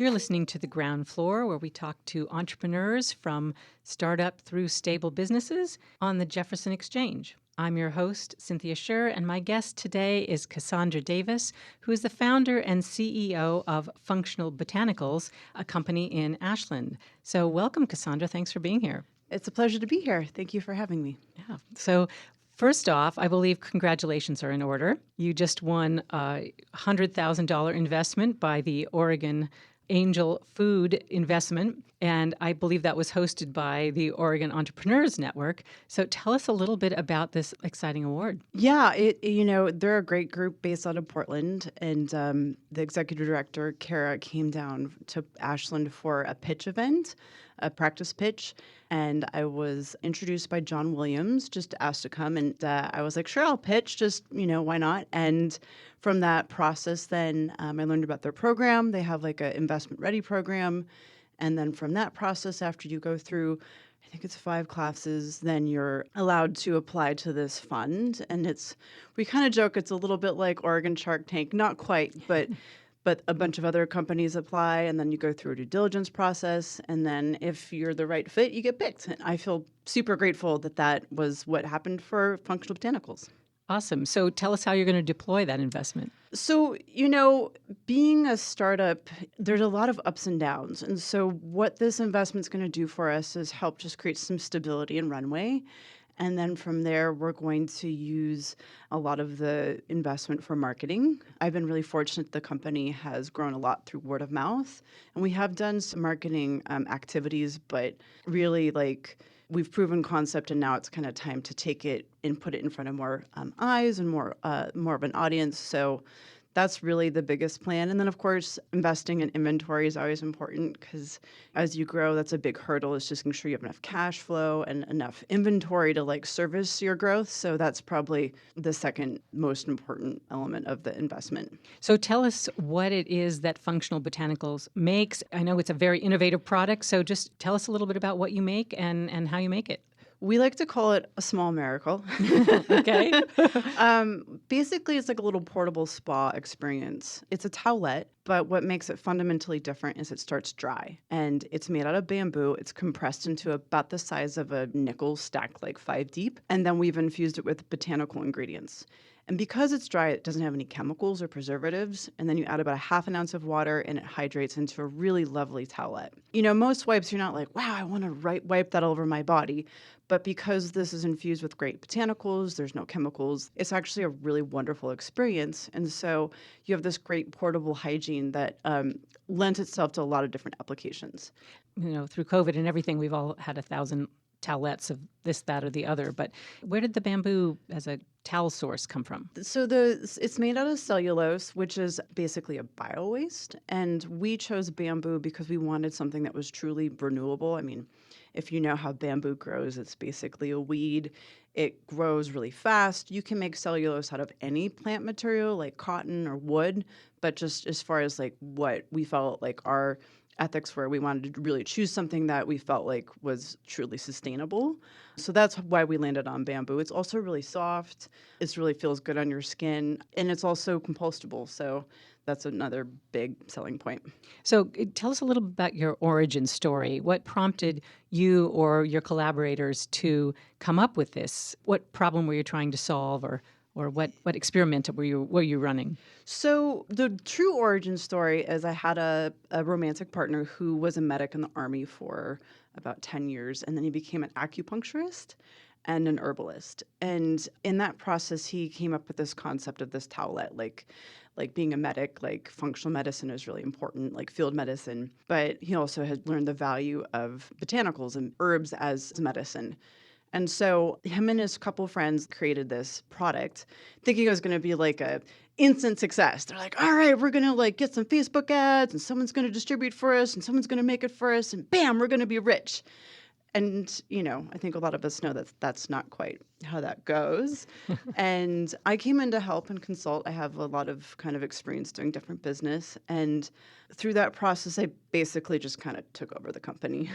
You're listening to The Ground Floor, where we talk to entrepreneurs from startup through stable businesses on the Jefferson Exchange. I'm your host, Cynthia Scherr, and my guest today is Cassandra Davis, who is the founder and CEO of Functional Botanicals, a company in Ashland. So welcome, Cassandra. Thanks for being here. It's a pleasure to be here. Thank you for having me. Yeah. So first off, I believe congratulations are in order. You just won a $100,000 investment by the Oregon Angel Food Investment, and I believe that was hosted by the Oregon Entrepreneurs Network. So tell us a little bit about this exciting award. Yeah, they're a great group based out of Portland, and the executive director, Kara, came down to Ashland for a pitch event, a practice pitch, and I was introduced by John Williams, just asked to come, and I was like, sure, I'll pitch, just, why not? And from that process, then I learned about their program. They have like an investment ready program. And then from that process, after you go through, I think it's 5 classes, then you're allowed to apply to this fund. And we kind of joke it's a little bit like Oregon Shark Tank, not quite, but a bunch of other companies apply, and then you go through a due diligence process. And then if you're the right fit, you get picked. And I feel super grateful that was what happened for Functional Botanicals. Awesome. So tell us how you're going to deploy that investment. So, being a startup, there's a lot of ups and downs. And so what this investment's going to do for us is help just create some stability and runway. And then from there, we're going to use a lot of the investment for marketing. I've been really fortunate the company has grown a lot through word of mouth. And we have done some marketing activities, but really we've proven concept, and now it's kind of time to take it and put it in front of more eyes and more of an audience. So that's really the biggest plan. And then, of course, investing in inventory is always important because as you grow, that's a big hurdle, is just making sure you have enough cash flow and enough inventory to service your growth. So that's probably the second most important element of the investment. So tell us what it is that Functional Botanicals makes. I know it's a very innovative product, so just tell us a little bit about what you make and how you make it. We like to call it a small miracle. Okay. Basically, it's like a little portable spa experience. It's a towelette, but what makes it fundamentally different is it starts dry. And it's made out of bamboo. It's compressed into about the size of a nickel stacked 5 deep. And then we've infused it with botanical ingredients. And because it's dry, it doesn't have any chemicals or preservatives. And then you add about a half an ounce of water, and it hydrates into a really lovely towelette. Most wipes, you're not like, wow, I want to wipe that all over my body. But because this is infused with great botanicals, there's no chemicals, it's actually a really wonderful experience. And so you have this great portable hygiene that lends itself to a lot of different applications. Through COVID and everything, we've all had 1,000 towelettes of this, that, or the other. But where did the bamboo as a towel source come from? So it's made out of cellulose, which is basically a bio-waste. And we chose bamboo because we wanted something that was truly renewable. I mean, if you know how bamboo grows, it's basically a weed. It grows really fast. You can make cellulose out of any plant material like cotton or wood. But just as far as what we felt our ethics where we wanted to really choose something that we felt was truly sustainable. So that's why we landed on bamboo. It's also really soft. It really feels good on your skin. And it's also compostable. So that's another big selling point. So tell us a little bit about your origin story. What prompted you or your collaborators to come up with this? What problem were you trying to solve, or what experiment were you running? So the true origin story is I had a romantic partner who was a medic in the Army for about 10 years, and then he became an acupuncturist and an herbalist. And in that process, he came up with this concept of this towelette, like being a medic, functional medicine is really important, field medicine. But he also had learned the value of botanicals and herbs as medicine. And so him and his couple friends created this product thinking it was going to be a instant success. They're like, all right, we're going to get some Facebook ads, and someone's going to distribute for us, and someone's going to make it for us, and bam, we're going to be rich. And, I think a lot of us know that that's not quite how that goes. And I came in to help and consult. I have a lot of kind of experience doing different business. And through that process, I basically just kind of took over the company.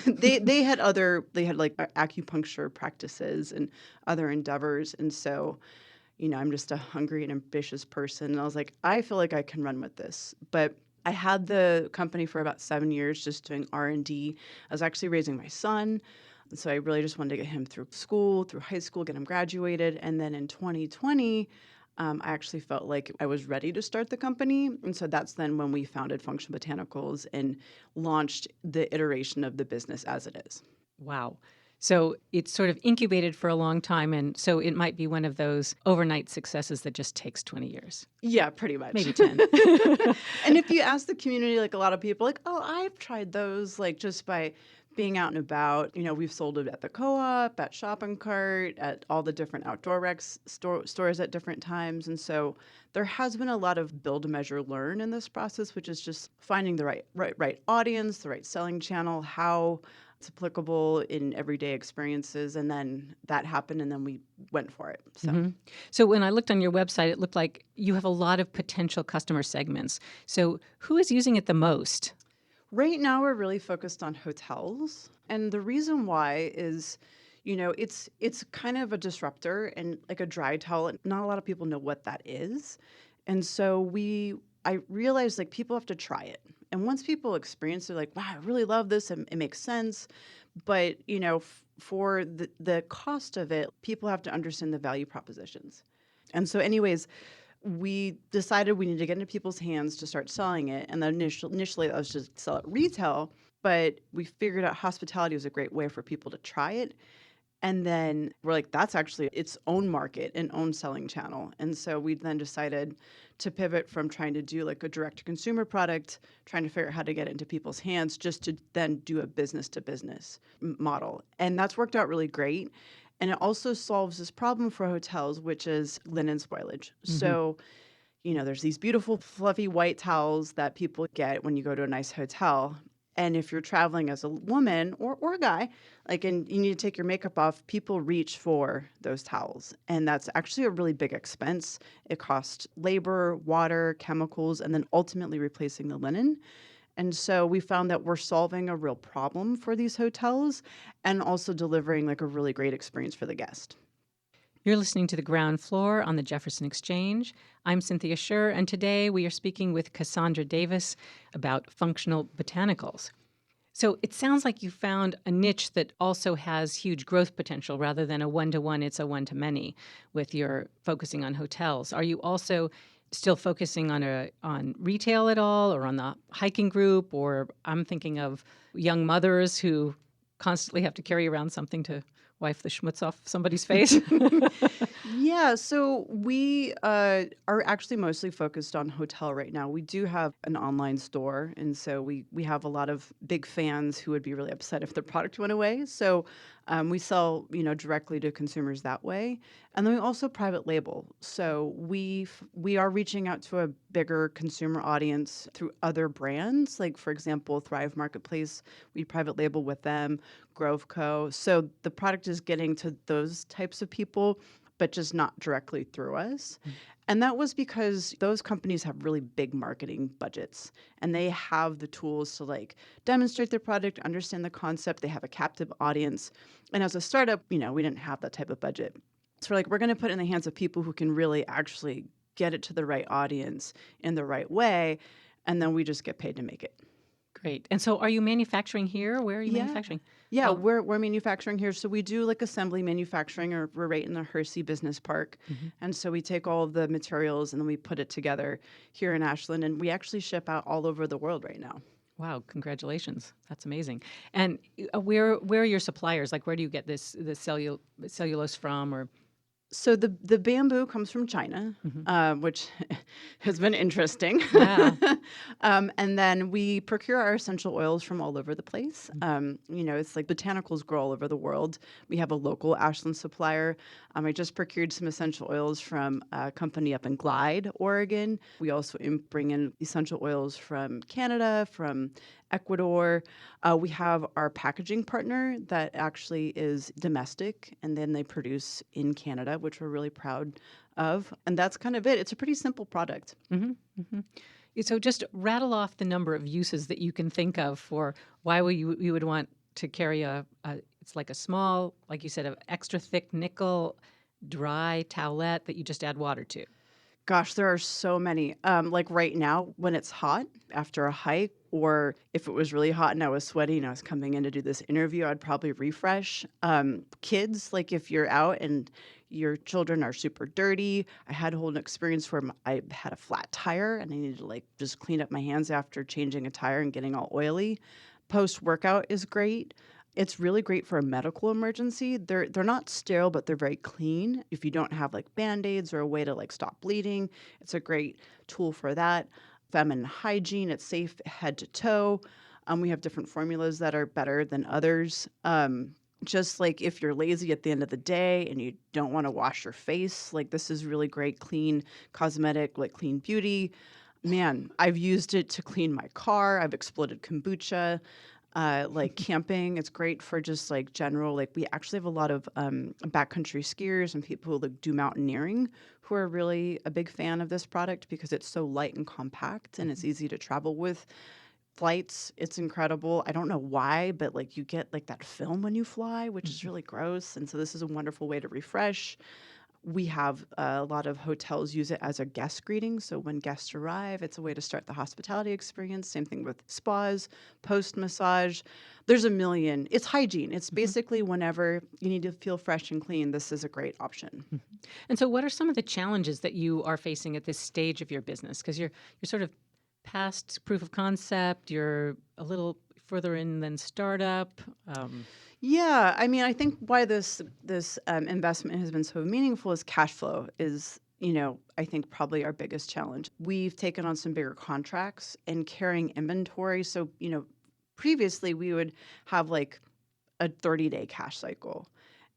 They had acupuncture practices and other endeavors. And so, I'm just a hungry and ambitious person. And I was like, I feel like I can run with this. But I had the company for about 7 years just doing R&D. I was actually raising my son. So I really just wanted to get him through school, through high school, get him graduated. And then in 2020, I actually felt like I was ready to start the company. And so that's then when we founded Functional Botanicals and launched the iteration of the business as it is. Wow. So it's sort of incubated for a long time, and so it might be one of those overnight successes that just takes 20 years. Yeah, pretty much. Maybe 10. And if you ask the community, like a lot of people, like, oh, I've tried those, like just by being out and about. We've sold it at the co-op, at shopping cart, at all the different outdoor stores at different times. And so there has been a lot of build, measure, learn in this process, which is just finding the right audience, the right selling channel, how it's applicable in everyday experiences. And then that happened, and then we went for it. So. So when I looked on your website, it looked like you have a lot of potential customer segments. So who is using it the most? Right now, we're really focused on hotels. And the reason why is, it's kind of a disruptor, and like a dry towel, not a lot of people know what that is. And so I realized like people have to try it. And once people experience it, like, wow, I really love this, and it makes sense. But, for the cost of it, people have to understand the value propositions. And so anyways, we decided we needed to get into people's hands to start selling it. And then initially that was just sell it retail, but we figured out hospitality was a great way for people to try it. And then we're like, that's actually its own market and own selling channel. And so we then decided to pivot from trying to do like a direct-to-consumer product, trying to figure out how to get it into people's hands, just to then do a business-to-business model. And that's worked out really great. And it also solves this problem for hotels, which is linen spoilage. So, there's these beautiful, fluffy white towels that people get when you go to a nice hotel. And if you're traveling as a woman or a guy, and you need to take your makeup off, people reach for those towels. And that's actually a really big expense. It costs labor, water, chemicals, and then ultimately replacing the linen. And so we found that we're solving a real problem for these hotels and also delivering like a really great experience for the guest. You're listening to The Ground Floor on the Jefferson Exchange. I'm Cynthia Scherr, and today we are speaking with Cassandra Davis about functional botanicals. So it sounds like you found a niche that also has huge growth potential rather than a one-to-one, it's a one-to-many with your focusing on hotels. Are you also still focusing on retail at all, or on the hiking group? Or I'm thinking of young mothers who constantly have to carry around something to wipe the schmutz off somebody's face. Yeah, so we are actually mostly focused on hotel right now. We do have an online store, and so we have a lot of big fans who would be really upset if their product went away. So we sell, directly to consumers that way. And then we also private label. So we are reaching out to a bigger consumer audience through other brands. Like, for example, Thrive Marketplace, we private label with them, Grove Co. So the product is getting to those types of people, but just not directly through us. Mm-hmm. And that was because those companies have really big marketing budgets, and they have the tools to demonstrate their product, understand the concept. They have a captive audience. And as a startup, we didn't have that type of budget. So we're going to put it in the hands of people who can really actually get it to the right audience in the right way. And then we just get paid to make it. Great. And so are you manufacturing here? Where are you manufacturing? Yeah, we're manufacturing here. So we do assembly manufacturing, or we're right in the Hersey Business Park. Mm-hmm. And so we take all of the materials and then we put it together here in Ashland, and we actually ship out all over the world right now. Wow, congratulations. That's amazing. And where are your suppliers? Where do you get this cellulose from? Or so the bamboo comes from China, mm-hmm. Which has been interesting. Yeah. And then we procure our essential oils from all over the place. Mm-hmm. It's like botanicals grow all over the world. We have a local Ashland supplier. I just procured some essential oils from a company up in Glide, Oregon. We also bring in essential oils from Canada, from Ecuador. We have our packaging partner that actually is domestic, and then they produce in Canada, which we're really proud of. And that's kind of it. It's a pretty simple product. Mm-hmm. Mm-hmm. So just rattle off the number of uses that you can think of for why you would want to carry it's like a small, like you said, an extra thick nickel dry towelette that you just add water to. Gosh, there are so many. Like right now, when it's hot after a hike, or if it was really hot and I was sweaty and I was coming in to do this interview, I'd probably refresh. Kids, like if you're out and your children are super dirty, I had a whole experience where I had a flat tire and I needed to like just clean up my hands after changing a tire and getting all oily. Post workout is great. It's really great for a medical emergency. They're not sterile, but they're very clean. If you don't have like Band-Aids or a way to like stop bleeding, it's a great tool for that. Feminine hygiene, it's safe head to toe. We have different formulas that are better than others. Just like if you're lazy at the end of the day and you don't want to wash your face, like this is really great, clean cosmetic, like clean beauty. Man, I've used it to clean my car. I've exploded kombucha. Like camping, it's great for just like general, like we actually have a lot of backcountry skiers and people who like do mountaineering who are really a big fan of this product because it's so light and compact and it's easy to travel with. Flights, it's incredible. I don't know why, but like you get like that film when you fly, which is really gross. And so this is a wonderful way to refresh. We have a lot of hotels use it as a guest greeting. So when guests arrive, it's a way to start the hospitality experience. Same thing with spas, post massage. There's a million. It's hygiene. It's basically whenever you need to feel fresh and clean, this is a great option. And so what are some of the challenges that you are facing at this stage of your business? Because you're sort of past proof of concept, you're a little further in than startup. Yeah, I mean, I think why this investment has been so meaningful is cash flow is, I think probably our biggest challenge. We've taken on some bigger contracts and carrying inventory. So, previously we would have like a 30-day cash cycle.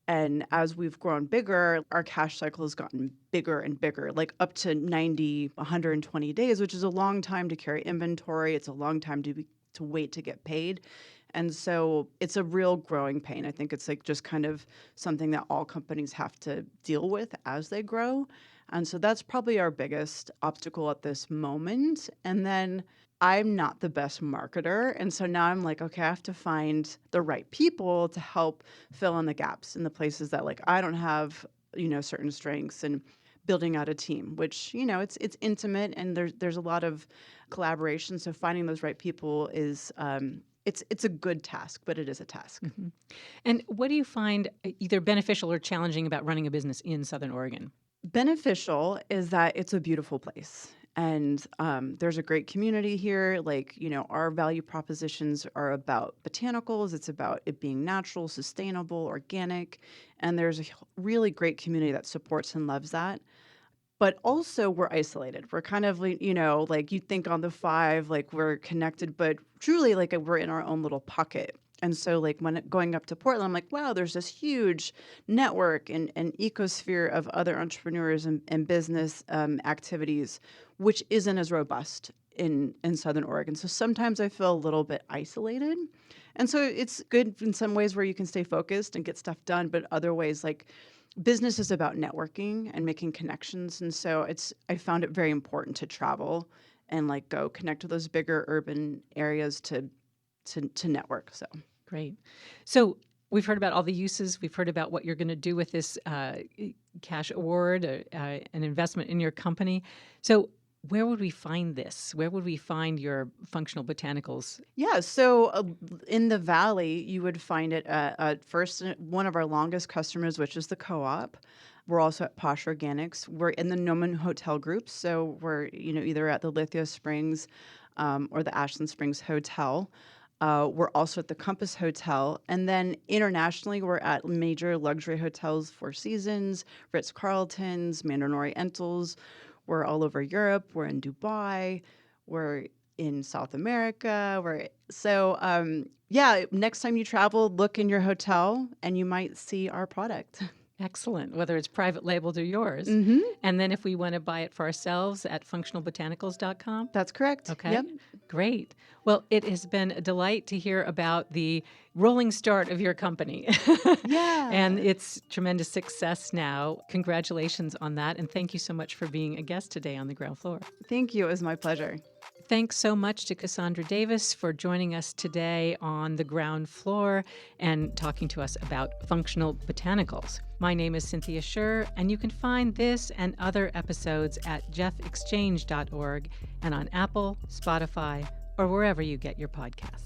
And as we've grown bigger, our cash cycle has gotten bigger and bigger, like up to 90, 120 days, which is a long time to carry inventory. It's a long time to wait to get paid. And so it's a real growing pain. I think it's like just kind of something that all companies have to deal with as they grow. And so that's probably our biggest obstacle at this moment. And then I'm not the best marketer. And so now I'm like, okay, I have to find the right people to help fill in the gaps in the places that like I don't have, certain strengths, and building out a team, which, it's intimate and there's a lot of collaboration. So finding those right people is it's a good task, but it is a task. Mm-hmm. And what do you find either beneficial or challenging about running a business in Southern Oregon? Beneficial is that it's a beautiful place. And there's a great community here. Like, our value propositions are about botanicals. It's about it being natural, sustainable, organic. And there's a really great community that supports and loves that. But also we're isolated. We're kind of, like you think on the 5, like we're connected, but truly like we're in our own little pocket. And so like when going up to Portland, I'm like, wow, there's this huge network and ecosphere of other entrepreneurs and business activities, which isn't as robust in Southern Oregon. So sometimes I feel a little bit isolated. And so it's good in some ways where you can stay focused and get stuff done, but other ways like business is about networking and making connections. And so I found it very important to travel and like go connect to those bigger urban areas to network. So great. So we've heard about all the uses. We've heard about what you're going to do with this cash award, an investment in your company. So where would we find this? Where would we find your functional botanicals? Yeah, so in the Valley, you would find it at first one of our longest customers, which is the co-op. We're also at Posh Organics. We're in the Noman Hotel group, so we're either at the Lithia Springs or the Ashland Springs Hotel. We're also at the Compass Hotel. And then internationally, we're at major luxury hotels, Four Seasons, Ritz-Carltons, Mandarin Orientals. We're all over Europe. We're in Dubai. We're in South America. Next time you travel, look in your hotel and you might see our product. Excellent, whether it's private labeled or yours. Mm-hmm. And then if we want to buy it for ourselves at functionalbotanicals.com? That's correct. Okay, Yep. Great. Well, it has been a delight to hear about the rolling start of your company. Yeah. And its tremendous success now. Congratulations on that. And thank you so much for being a guest today on the ground floor. Thank you. It was my pleasure. thanks so much to Cassandra Davis for joining us today on the ground floor and talking to us about functional botanicals. My name is Cynthia Scherr, and you can find this and other episodes at jeffexchange.org and on Apple, Spotify, or wherever you get your podcasts.